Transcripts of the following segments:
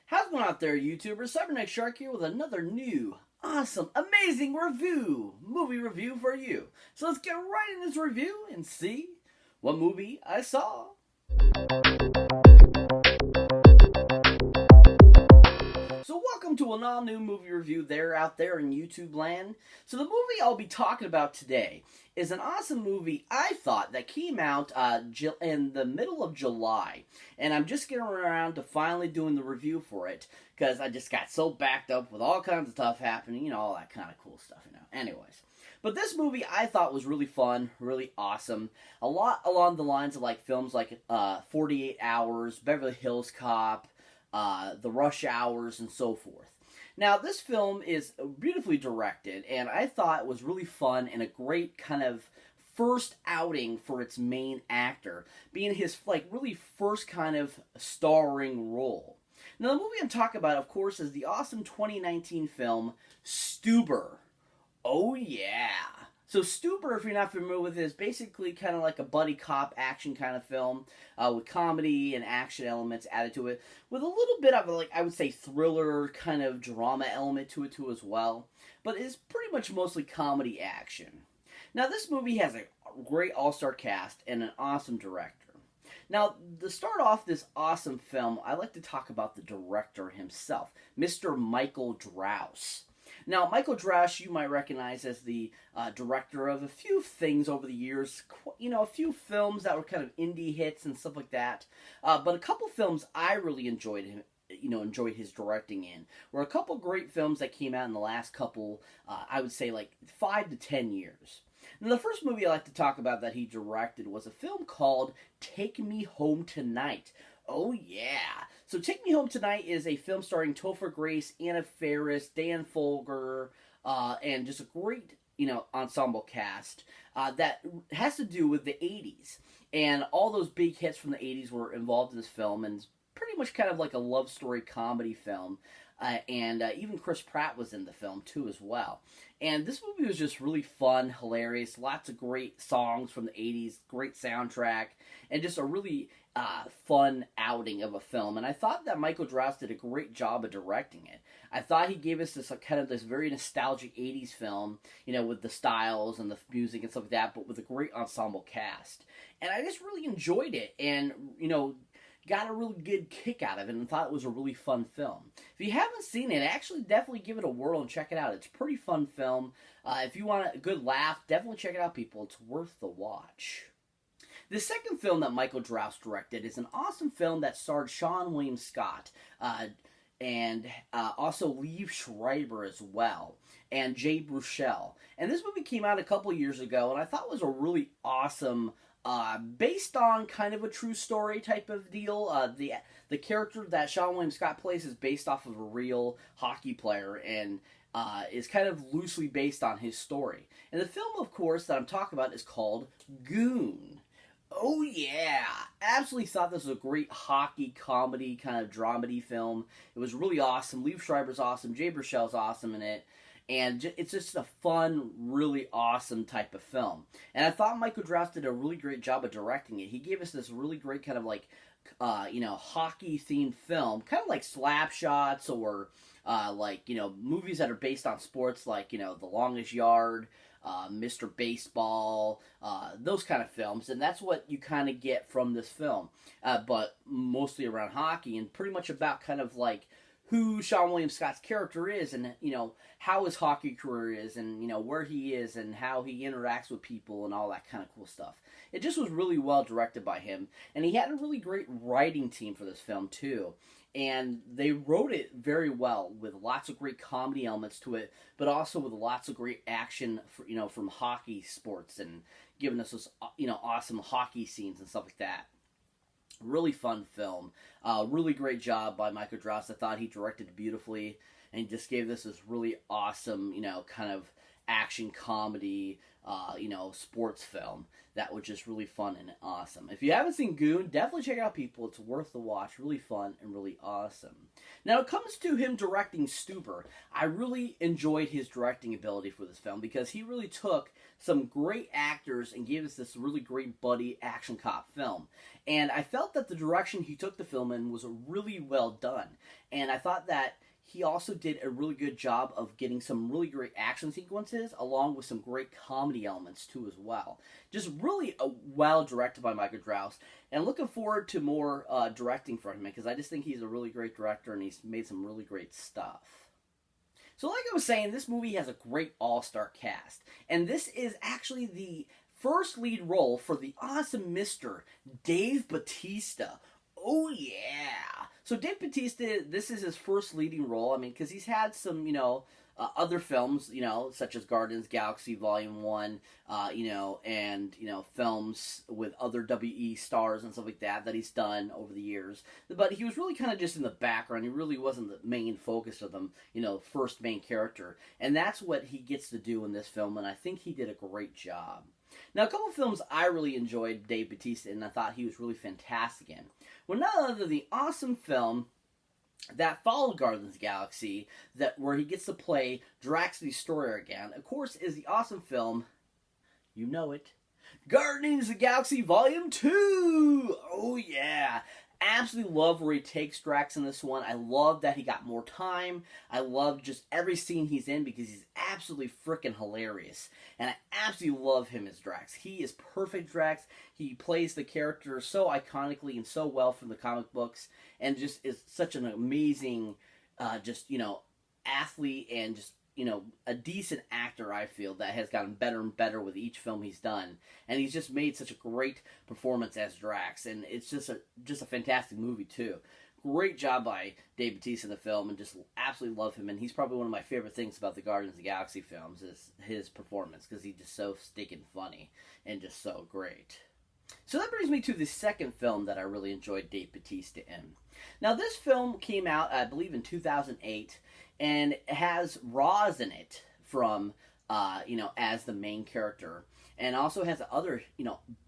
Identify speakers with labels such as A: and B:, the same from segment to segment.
A: How's it going out there, YouTubers? Cyberneticshark here with another new, awesome, amazing movie review for you. So let's get right into this review and see what movie I saw. So welcome to an all-new movie review out there in YouTube land. So the movie I'll be talking about today is an awesome movie I thought that came out in the middle of July. And I'm just getting around to finally doing the review for it because I just got so backed up with all kinds of stuff happening, all that kind of cool stuff, Anyways. But this movie I thought was really fun, really awesome. A lot along the lines of films like 48 Hours, Beverly Hills Cop, the Rush Hours, and so forth. Now, this film is beautifully directed, and I thought it was really fun and a great kind of first outing for its main actor, being his really first kind of starring role. Now, the movie I'm talking about, of course, is the awesome 2019 film Stuber. Oh yeah! So Stuber, if you're not familiar with it, is basically kind of like a buddy cop action kind of film with comedy and action elements added to it, with a little bit of I would say thriller kind of drama element to it too as well. But it's pretty much mostly comedy action. Now this movie has a great all-star cast and an awesome director. Now, to start off this awesome film, I like to talk about the director himself, Mr. Michael Drouss. Now, Michael Drouss, you might recognize as the director of a few things over the years. A few films that were kind of indie hits and stuff like that. But a couple films I really enjoyed his directing in were a couple great films that came out in the last couple, I would say 5 to 10 years. Now, the first movie I like to talk about that he directed was a film called Take Me Home Tonight. Oh, yeah. So Take Me Home Tonight is a film starring Topher Grace, Anna Faris, Dan Folger, and just a great, ensemble cast that has to do with the 80s. And all those big hits from the 80s were involved in this film, and it's pretty much kind of like a love story comedy film. And even Chris Pratt was in the film, too, as well. And this movie was just really fun, hilarious, lots of great songs from the 80s, great soundtrack, and just a really fun outing of a film. And I thought that Michael Drouss did a great job of directing it. I thought he gave us this this very nostalgic 80s film, with the styles and the music and stuff like that, but with a great ensemble cast. And I just really enjoyed it, and, got a really good kick out of it and thought it was a really fun film. If you haven't seen it, actually definitely give it a whirl and check it out. It's a pretty fun film. If you want a good laugh, definitely check it out, people. It's worth the watch. The second film that Michael Drouss directed is an awesome film that starred Seann William Scott and also Liev Schreiber as well, and Jay Baruchel. And this movie came out a couple years ago, and I thought it was a really awesome based on kind of a true story type of deal. The character that Seann William Scott plays is based off of a real hockey player and is kind of loosely based on his story. And the film, of course, that I'm talking about is called Goon. Oh yeah! Absolutely thought this was a great hockey comedy kind of dramedy film. It was really awesome. Liev Schreiber's awesome. Jay Baruchel's awesome in it. And it's just a fun, really awesome type of film. And I thought Michael Drouss did a really great job of directing it. He gave us this really great kind of hockey-themed film, kind of like Slapshots or movies that are based on sports like, The Longest Yard, Mr. Baseball, those kind of films. And that's what you kind of get from this film, but mostly around hockey and pretty much about kind of who Seann William Scott's character is and, how his hockey career is and, where he is and how he interacts with people and all that kind of cool stuff. It just was really well directed by him. And he had a really great writing team for this film, too. And they wrote it very well with lots of great comedy elements to it, but also with lots of great action, from hockey sports and giving us those, awesome hockey scenes and stuff like that. Really fun film. Really great job by Michael Drouss. I thought he directed beautifully and he just gave this really awesome, kind of action comedy, sports film that was just really fun and awesome. If you haven't seen Goon, definitely check it out, people. It's worth the watch. Really fun and really awesome. Now, it comes to him directing Stuber. I really enjoyed his directing ability for this film because he really took some great actors and gave us this really great buddy action cop film. And I felt that the direction he took the film in was really well done. And I thought that he also did a really good job of getting some really great action sequences along with some great comedy elements too as well. Just really well directed by Michael Drouss, and looking forward to more directing from him because I just think he's a really great director and he's made some really great stuff. So like I was saying, this movie has a great all-star cast, and this is actually the first lead role for the awesome Mr. Dave Bautista. Oh yeah! So Dave Bautista, this is his first leading role. I mean, because he's had some, other films, such as Guardians of the Galaxy Volume 1, and, films with other WE stars and stuff like that he's done over the years. But he was really kind of just in the background. He really wasn't the main focus of them, first main character. And that's what he gets to do in this film, and I think he did a great job. Now, a couple of films I really enjoyed Dave Bautista in and I thought he was really fantastic in were none other than the awesome film that followed Guardians of the Galaxy, where he gets to play Drax the Destroyer again. Of course, is the awesome film, you know it, Guardians of the Galaxy Volume 2! Oh yeah! Absolutely love where he takes Drax in this one. I love that he got more time. I love just every scene he's in because he's absolutely freaking hilarious. And I absolutely love him as Drax. He is perfect Drax. He plays the character so iconically and so well from the comic books. And just is such an amazing, athlete and just, a decent actor, I feel, that has gotten better and better with each film he's done. And he's just made such a great performance as Drax. And it's just a fantastic movie, too. Great job by Dave Bautista in the film, and just absolutely love him. And he's probably one of my favorite things about the Guardians of the Galaxy films is his performance, because he's just so stinking funny and just so great. So that brings me to the second film that I really enjoyed Dave Bautista in. Now, this film came out, I believe, in 2008, and it has Roz in it from, as the main character. And also has other,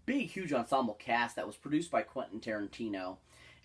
A: big, huge ensemble cast that was produced by Quentin Tarantino.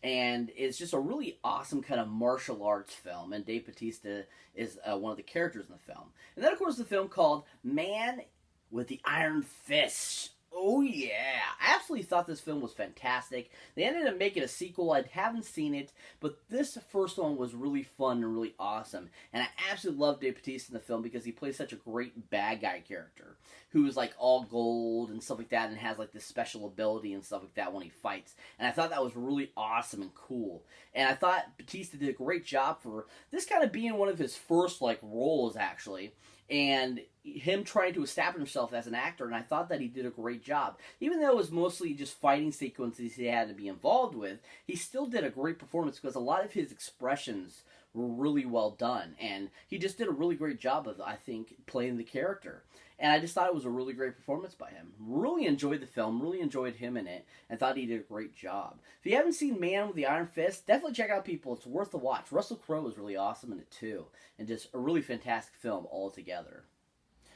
A: And it's just a really awesome kind of martial arts film. And Dave Bautista is one of the characters in the film. And then, of course, the film called Man with the Iron Fist. Oh, yeah. I absolutely thought this film was fantastic. They ended up making a sequel. I haven't seen it, but this first one was really fun and really awesome. And I absolutely love Dave Bautista in the film because he plays such a great bad guy character who is like all gold and stuff like that and has like this special ability and stuff like that when he fights. And I thought that was really awesome and cool. And I thought Bautista did a great job for this kind of being one of his first roles, actually. And him trying to establish himself as an actor, and I thought that he did a great job. Even though it was mostly just fighting sequences he had to be involved with, he still did a great performance because a lot of his expressions were really well done, and he just did a really great job of, I think, playing the character. And I just thought it was a really great performance by him. Really enjoyed the film, really enjoyed him in it, and thought he did a great job. If you haven't seen Man with the Iron Fist, definitely check out, people. It's worth the watch. Russell Crowe is really awesome in it, too. And just a really fantastic film altogether.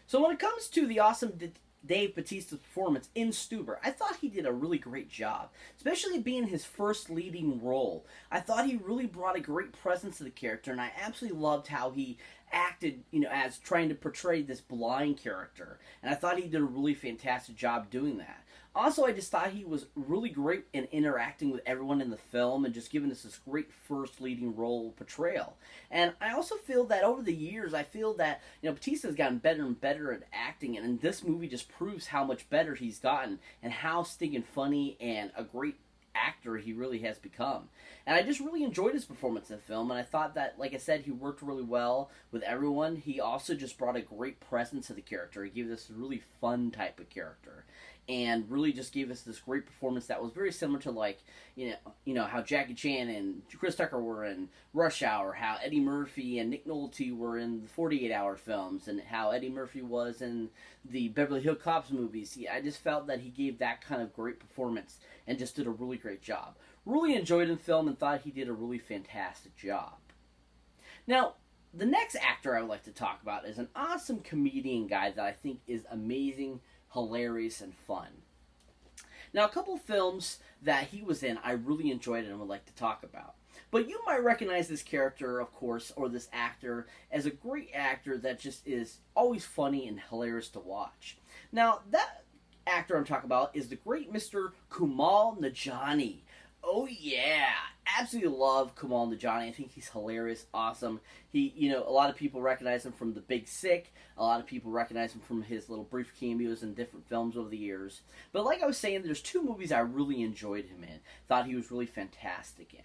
A: So when it comes to the awesome Dave Bautista's performance in Stuber, I thought he did a really great job, especially being his first leading role. I thought he really brought a great presence to the character, and I absolutely loved how he acted, as trying to portray this blind character. And I thought he did a really fantastic job doing that. Also, I just thought he was really great in interacting with everyone in the film and just giving us this great first leading role portrayal. And I also feel that over the years, I feel that, Bautista's gotten better and better at acting, and this movie just proves how much better he's gotten and how stinking funny and a great actor he really has become. And I just really enjoyed his performance in the film, and I thought that, like I said, he worked really well with everyone. He also just brought a great presence to the character. He gave this really fun type of character, and really just gave us this great performance that was very similar to how Jackie Chan and Chris Tucker were in Rush Hour, how Eddie Murphy and Nick Nolte were in the 48 Hour films, and how Eddie Murphy was in the Beverly Hills Cops movies. I just felt that he gave that kind of great performance and just did a really great job. Really enjoyed the film and thought he did a really fantastic job. Now, The next actor I would like to talk about is an awesome comedian guy that I think is amazing, hilarious, and fun. Now, a couple films that he was in I really enjoyed and would like to talk about. But you might recognize this character, of course, or this actor, as a great actor that just is always funny and hilarious to watch. Now, that actor I'm talking about is the great Mr. Kumail Nanjiani. Oh yeah, absolutely love Kumail Nanjiani. I think he's hilarious, awesome. A lot of people recognize him from The Big Sick. A lot of people recognize him from his little brief cameos in different films over the years. But like I was saying, there's two movies I really enjoyed him in. Thought he was really fantastic in.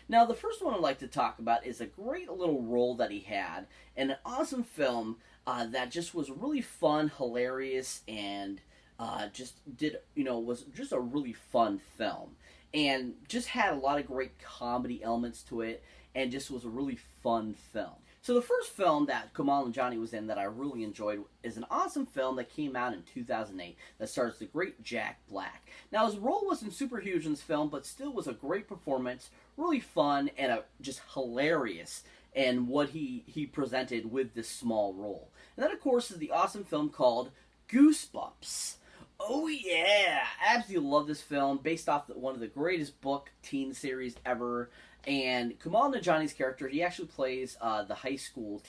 A: Now, the first one I'd like to talk about is a great little role that he had in an awesome film that just was really fun, hilarious, and was just a really fun film. And just had a lot of great comedy elements to it, and just was a really fun film. So the first film that Kumail Nanjiani was in that I really enjoyed is an awesome film that came out in 2008 that stars the great Jack Black. Now, his role wasn't super huge in this film, but still was a great performance, really fun, and just hilarious in what he presented with this small role. And that, of course, is the awesome film called Goosebumps. Oh yeah, absolutely love this film, based off one of the greatest book teen series ever. And Kumail Nanjiani's character, he actually plays the high school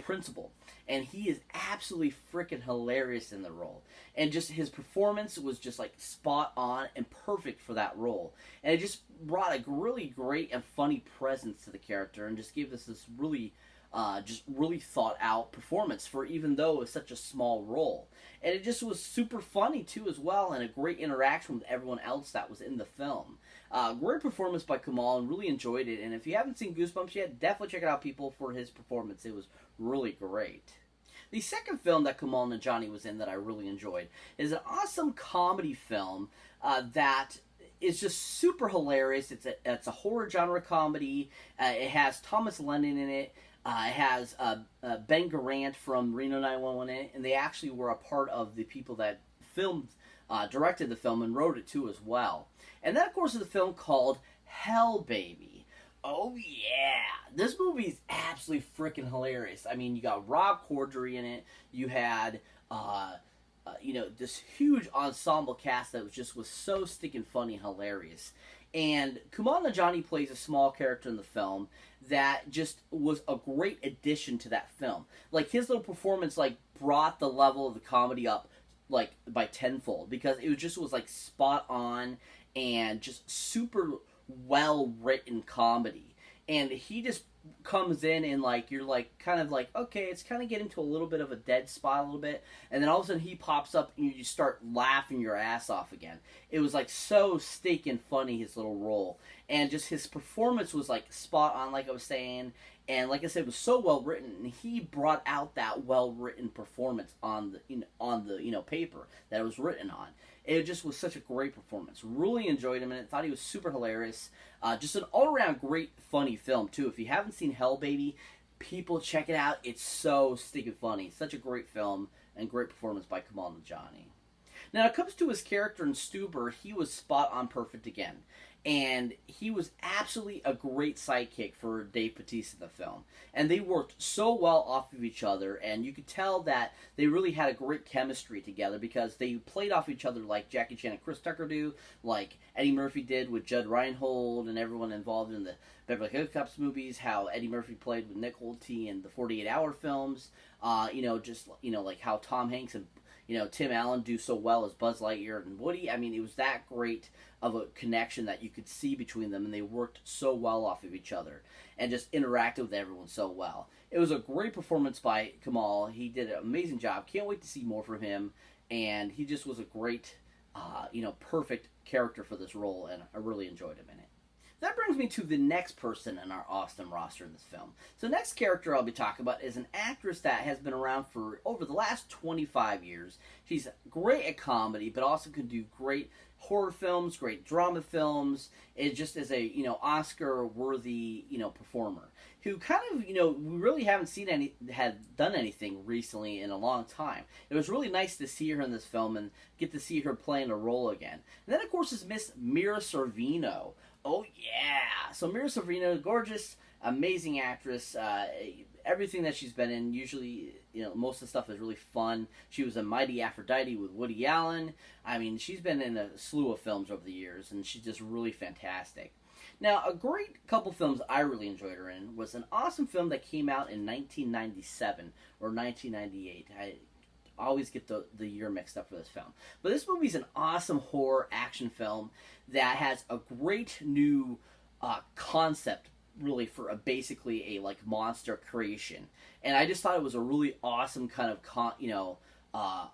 A: principal, and he is absolutely freaking hilarious in the role. And just his performance was just like spot on and perfect for that role. And it just brought a really great and funny presence to the character, and just gave us this really thought out performance for even though it was such a small role. And it just was super funny too as well, and a great interaction with everyone else that was in the film. Great performance by Kumail, and really enjoyed it. And if you haven't seen Goosebumps yet, definitely check it out, people, for his performance. It was really great. The second film that Kumail Nanjiani was in that I really enjoyed is an awesome comedy film that is just super hilarious. It's a horror genre comedy. It has Thomas Lennon in it. It has Ben Garant from Reno 911 in it, and they actually were a part of the people that directed the film and wrote it too as well. And that, of course, is a film called Hell Baby. Oh yeah, this movie is absolutely freaking hilarious. I mean, you got Rob Corddry in it. You had this huge ensemble cast that was so stinking funny and hilarious. And Kumail Nanjiani plays a small character in the film that just was a great addition to that film. Like, his little performance brought the level of the comedy up by tenfold, because it was like spot on and just super well written comedy. And he just comes in and you're kind of okay, it's kind of getting to a little bit of a dead spot a little bit, and then all of a sudden he pops up and you start laughing your ass off again. It was so stinking funny, his little role, and just his performance was spot on, like I was saying. And like I said, it was so well written, and he brought out that well written performance on the paper that it was written on. It just was such a great performance. Really enjoyed him in it. Thought he was super hilarious. Just an all around great funny film too. If you haven't seen Hell Baby, people, check it out. It's so stinking funny. Such a great film and great performance by Kumail Nanjiani. Now, when it comes to his character in Stuber, he was spot on perfect again. And he was absolutely a great sidekick for Dave Bautista in the film. And they worked so well off of each other, and you could tell that they really had a great chemistry together, because they played off each other like Jackie Chan and Chris Tucker do, like Eddie Murphy did with Judd Reinhold and everyone involved in the Beverly Hills Cops movies, how Eddie Murphy played with Nick Nolte in the 48 Hour films, like how Tom Hanks and Tim Allen do so well as Buzz Lightyear and Woody. I mean, it was that great of a connection that you could see between them, and they worked so well off of each other and just interacted with everyone so well. It was a great performance by Kumail. He did an amazing job. Can't wait to see more from him, and he just was a great, perfect character for this role, and I really enjoyed him in it. That brings me to the next person in our awesome roster in this film. So the next character I'll be talking about is an actress that has been around for over the last 25 years. She's great at comedy, but also can do great horror films, great drama films. It just is a, Oscar-worthy, performer who kind of, we really haven't had done anything recently in a long time. It was really nice to see her in this film and get to see her playing a role again. And then, of course, is Miss Mira Sorvino. Oh yeah. So Mira Sorvino, gorgeous, amazing actress. Everything that she's been in, usually, most of the stuff is really fun. She was in Mighty Aphrodite with Woody Allen. I mean, she's been in a slew of films over the years, and she's just really fantastic. Now, a great couple films I really enjoyed her in was an awesome film that came out in 1997 or 1998. I always get the year mixed up for this film. But this movie's an awesome horror action film that has a great new concept, really, for basically a like monster creation. And I just thought it was a really awesome kind of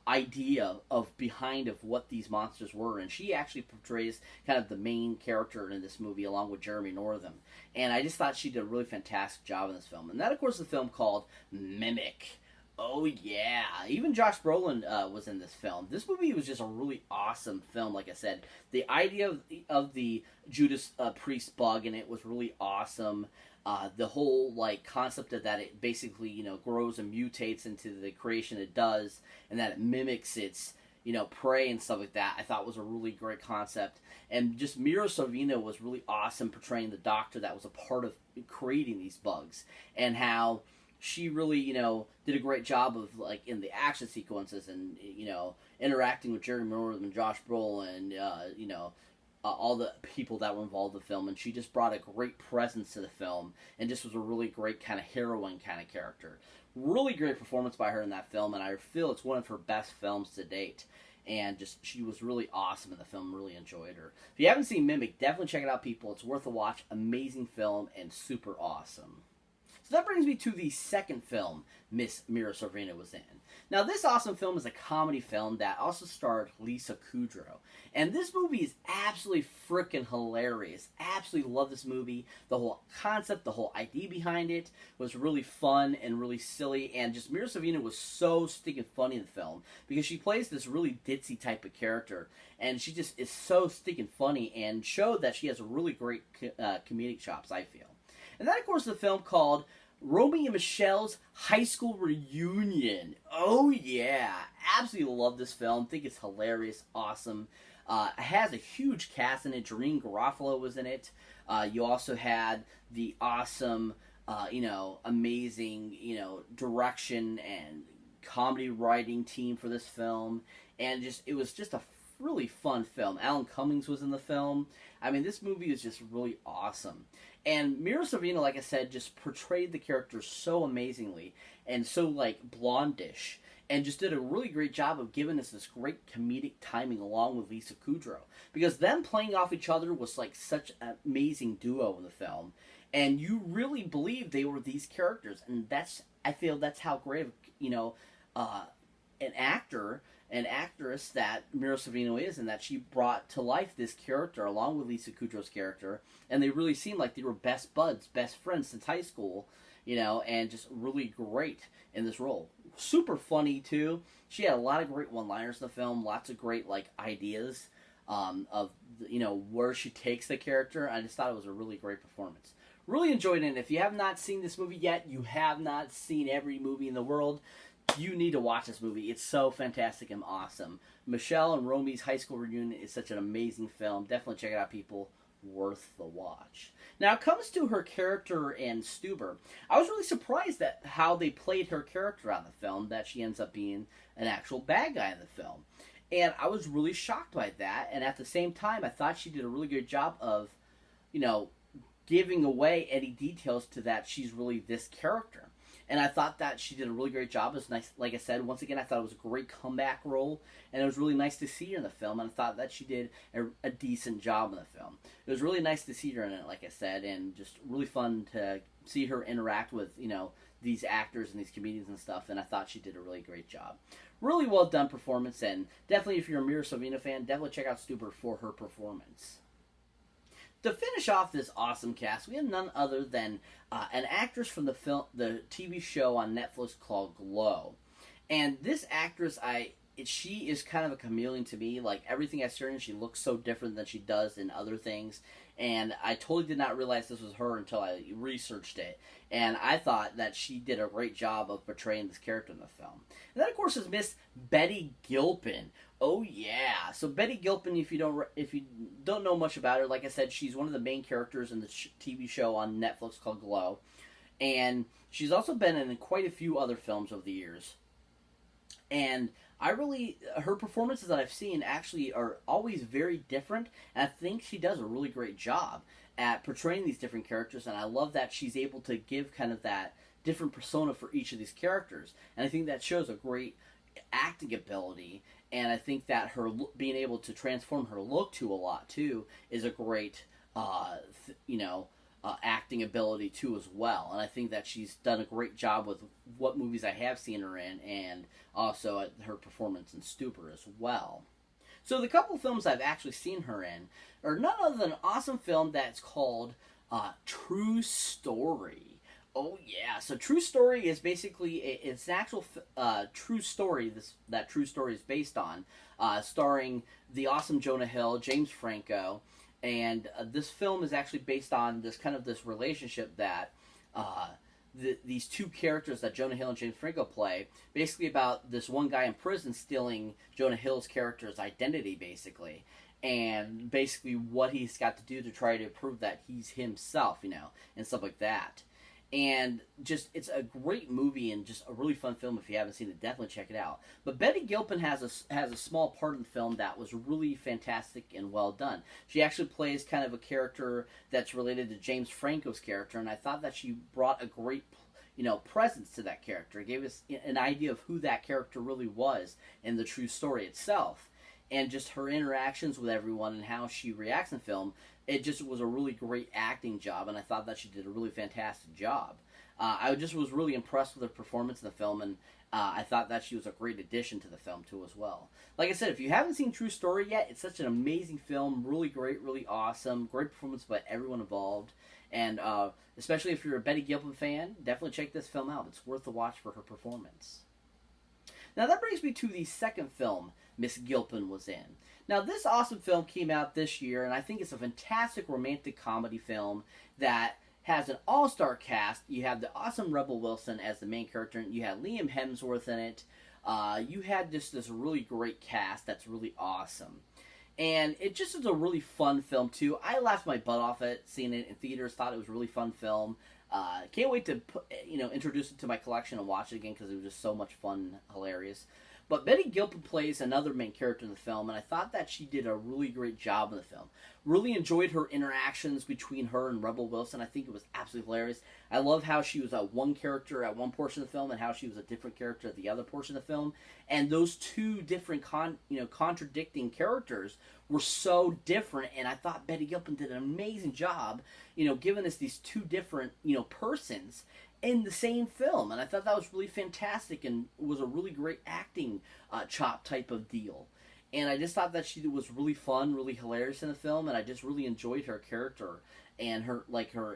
A: idea of behind of what these monsters were. And she actually portrays kind of the main character in this movie along with Jeremy Northam. And I just thought she did a really fantastic job in this film. And that, of course, is a film called Mimic. Oh yeah, even Josh Brolin was in this film. This movie was just a really awesome film. Like I said, the idea of the Judas Priest bug in it was really awesome. The whole like concept of that it basically grows and mutates into the creation it does, and that it mimics its prey and stuff like that, I thought was a really great concept. And just Mira Sorvino was really awesome portraying the doctor that was a part of creating these bugs, and how she really, did a great job of, like, in the action sequences and, interacting with Jeremy Northam and Josh Brolin, all the people that were involved in the film. And she just brought a great presence to the film and just was a really great kind of heroine kind of character. Really great performance by her in that film, and I feel it's one of her best films to date. And just, she was really awesome in the film. Really enjoyed her. If you haven't seen Mimic, definitely check it out, people. It's worth a watch. Amazing film and super awesome. So that brings me to the second film Miss Mira Sorvino was in. Now, this awesome film is a comedy film that also starred Lisa Kudrow. And this movie is absolutely freaking hilarious. Absolutely love this movie. The whole concept, the whole idea behind it was really fun and really silly. And just Mira Sorvino was so stinking funny in the film because she plays this really ditzy type of character. And she just is so stinking funny and showed that she has a really great comedic chops, I feel. And that, of course, is a film called Romy and Michelle's High School Reunion. Oh, yeah. Absolutely love this film. Think it's hilarious, awesome. It has a huge cast in it. Jareen Garofalo was in it. You also had the awesome, amazing, direction and comedy writing team for this film. And it was just a really fun film. Alan Cummings was in the film. I mean, this movie is just really awesome. And Mira Sorvino, like I said, just portrayed the character so amazingly and so, like, blondish, and just did a really great job of giving us this great comedic timing along with Lisa Kudrow. Because them playing off each other was, like, such an amazing duo in the film. And you really believe they were these characters. And I feel that's how great of, an actor and actress that Mira Sorvino is, and that she brought to life this character along with Lisa Kudrow's character, and they really seemed like they were best buds, best friends since high school, and just really great in this role. Super funny too. She had a lot of great one-liners in the film, lots of great ideas of where she takes the character. I just thought it was a really great performance. Really enjoyed it. And if you have not seen this movie yet, you have not seen every movie in the world. You need to watch this movie. It's so fantastic and awesome. Michelle and Romy's High School Reunion is such an amazing film. Definitely check it out, people. Worth the watch. Now, it comes to her character in Stuber. I was really surprised at how they played her character out in the film, that she ends up being an actual bad guy in the film. And I was really shocked by that. And at the same time, I thought she did a really good job of, giving away any details to that she's really this character. And I thought that she did a really great job. It was nice. Like I said, once again, I thought it was a great comeback role. And it was really nice to see her in the film. And I thought that she did a decent job in the film. It was really nice to see her in it, like I said. And just really fun to see her interact with, these actors and these comedians and stuff. And I thought she did a really great job. Really well done performance. And definitely, if you're a Mira Sorvino fan, definitely check out Stuber for her performance. To finish off this awesome cast, we have none other than an actress from the TV show on Netflix called Glow. And this actress, she is kind of a chameleon to me. Like, everything I see her in, she looks so different than she does in other things. and I totally did not realize this was her until I researched it. And I thought that she did a great job of portraying this character in the film. And that, of course, is Miss Betty Gilpin. Oh yeah! So Betty Gilpin, if you don't know much about her, like I said, she's one of the main characters in the TV show on Netflix called Glow, and she's also been in quite a few other films over the years. And her performances that I've seen actually are always very different, and I think she does a really great job at portraying these different characters, and I love that she's able to give kind of that different persona for each of these characters, and I think that shows a great acting ability, and I think that her being able to transform her look to a lot too is a great, acting ability too as well, and I think that she's done a great job with what movies I have seen her in, and also her performance in Stuber as well. So the couple films I've actually seen her in are none other than an awesome film that's called True Story. Oh yeah, so True Story is basically it's an actual true story that True Story is based on, starring the awesome Jonah Hill, James Franco, and this film is actually based on this relationship that these two characters that Jonah Hill and James Franco play, basically about this one guy in prison stealing Jonah Hill's character's identity, basically. And basically what he's got to do to try to prove that he's himself, and stuff like that. And just, it's a great movie and just a really fun film. If you haven't seen it, definitely check it out. But Betty Gilpin has a small part in the film that was really fantastic and well done. She actually plays kind of a character that's related to James Franco's character, and I thought that she brought a great presence to that character. It gave us an idea of who that character really was in the True Story itself. And just her interactions with everyone and how she reacts in film, it just was a really great acting job, and I thought that she did a really fantastic job. I just was really impressed with her performance in the film, and I thought that she was a great addition to the film too as well. Like I said, if you haven't seen True Story yet, it's such an amazing film, really great, really awesome, great performance by everyone involved, and especially if you're a Betty Gilpin fan, definitely check this film out. It's worth the watch for her performance. Now that brings me to the second film Miss Gilpin was in. Now this awesome film came out this year, and I think it's a fantastic romantic comedy film that has an all-star cast. You have the awesome Rebel Wilson as the main character, and you had Liam Hemsworth in it. You had just this really great cast that's really awesome. And it just is a really fun film too. I laughed my butt off at seeing it in theaters, thought it was a really fun film. Can't wait to introduce it to my collection and watch it again because it was just so much fun, hilarious. But Betty Gilpin plays another main character in the film, and I thought that she did a really great job in the film. Really enjoyed her interactions between her and Rebel Wilson. I think it was absolutely hilarious. I love how she was one character at one portion of the film and how she was a different character at the other portion of the film. And those two different contradicting characters were so different, and I thought Betty Gilpin did an amazing job, giving us these two different, persons in the same film, and I thought that was really fantastic and was a really great acting chop type of deal. And I just thought that she was really fun, really hilarious in the film, and I just really enjoyed her character and her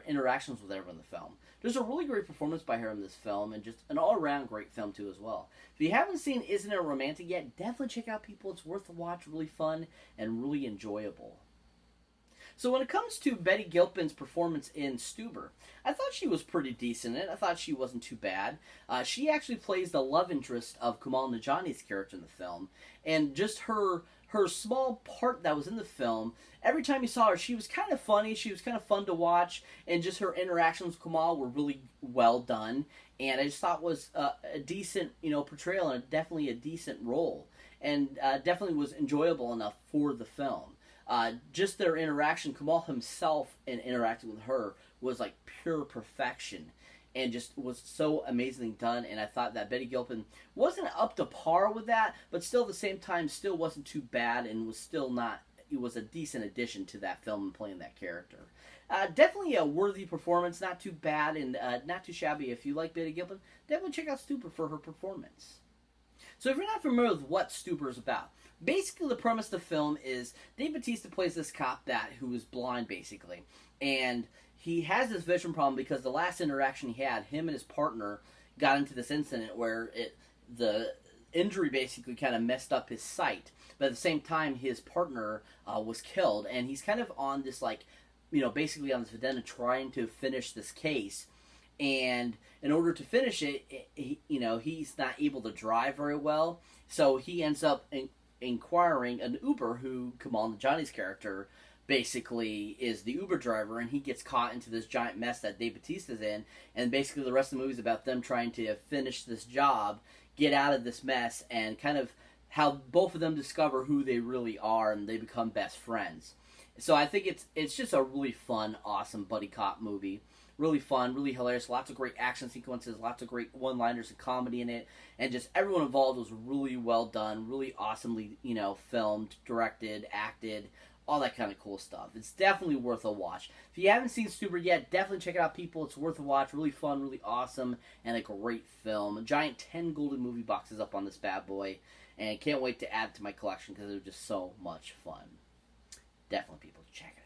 A: interactions with everyone in the film. There's a really great performance by her in this film, and just an all-around great film too as well. If you haven't seen Isn't It Romantic yet, definitely check out people. It's worth the watch, really fun and really enjoyable. So when it comes to Betty Gilpin's performance in Stuber, I thought she was pretty decent in it. I thought she wasn't too bad. She actually plays the love interest of Kumail Nanjiani's character in the film, and just her small part that was in the film, every time you saw her, she was kind of funny, she was kind of fun to watch, and just her interactions with Kumail were really well done, and I just thought was a decent, portrayal and definitely a decent role, and definitely was enjoyable enough for the film. Just their interaction, Kumail himself in interacting with her was like pure perfection and just was so amazingly done, and I thought that Betty Gilpin wasn't up to par with that, but still at the same time still wasn't too bad and was still not, it was a decent addition to that film and playing that character. Definitely a worthy performance, not too bad and not too shabby. If you like Betty Gilpin, definitely check out Stuber for her performance. So if you're not familiar with what Stuber is about, basically the premise of the film is Dave Bautista plays this cop who is blind basically, and he has this vision problem because the last interaction he had, him and his partner got into this incident where the injury basically kind of messed up his sight, but at the same time his partner was killed, and he's kind of on this basically on this vendetta trying to finish this case. And in order to finish it, he's not able to drive very well, so he ends up inquiring an Uber who Kamal Nanjiani's character basically is the Uber driver, and he gets caught into this giant mess that Dave Bautista's in, and basically the rest of the movie is about them trying to finish this job, get out of this mess, and kind of how both of them discover who they really are, and they become best friends. So I think it's just a really fun, awesome buddy cop movie. Really fun, really hilarious, lots of great action sequences, lots of great one-liners and comedy in it, and just everyone involved was really well done, really awesomely, filmed, directed, acted, all that kind of cool stuff. It's definitely worth a watch. If you haven't seen Stuber yet, definitely check it out, people. It's worth a watch, really fun, really awesome, and a great film. A giant 10 golden movie boxes up on this bad boy, and can't wait to add it to my collection because it was just so much fun. Definitely, people, check it out.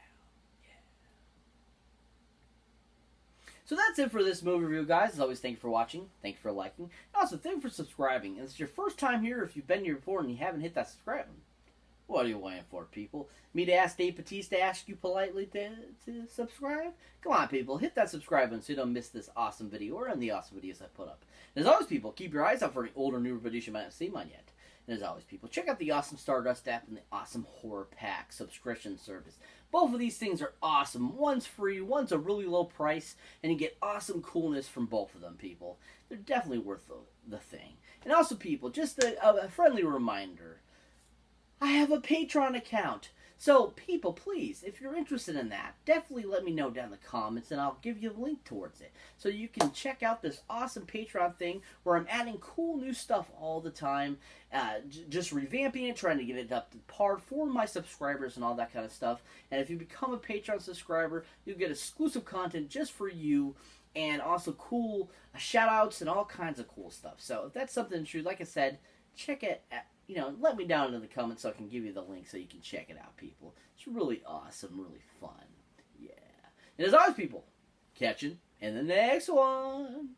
A: So that's it for this movie review, guys. As always, thank you for watching. Thank you for liking. And also, thank you for subscribing. And if it's your first time here, if you've been here before and you haven't hit that subscribe button, what are you waiting for, people? Me to ask Dave Bautista to ask you politely to subscribe? Come on, people. Hit that subscribe button so you don't miss this awesome video or any awesome videos I put up. And as always, people, keep your eyes out for any older, newer videos you might not have seen mine yet. And as always, people, check out the awesome Stardust app and the awesome Horror Pack subscription service. Both of these things are awesome. One's free, one's a really low price, and you get awesome coolness from both of them, people. They're definitely worth the thing. And also, people, just a friendly reminder. I have a Patreon account. So, people, please, if you're interested in that, definitely let me know down in the comments, and I'll give you a link towards it. So you can check out this awesome Patreon thing where I'm adding cool new stuff all the time, just revamping it, trying to get it up to par for my subscribers and all that kind of stuff. And if you become a Patreon subscriber, you'll get exclusive content just for you, and also cool shout-outs and all kinds of cool stuff. So if that's something true, like I said, check it out. Let me down in the comments so I can give you the link so you can check it out, people. It's really awesome, really fun. Yeah. And as always, people, catch you in the next one.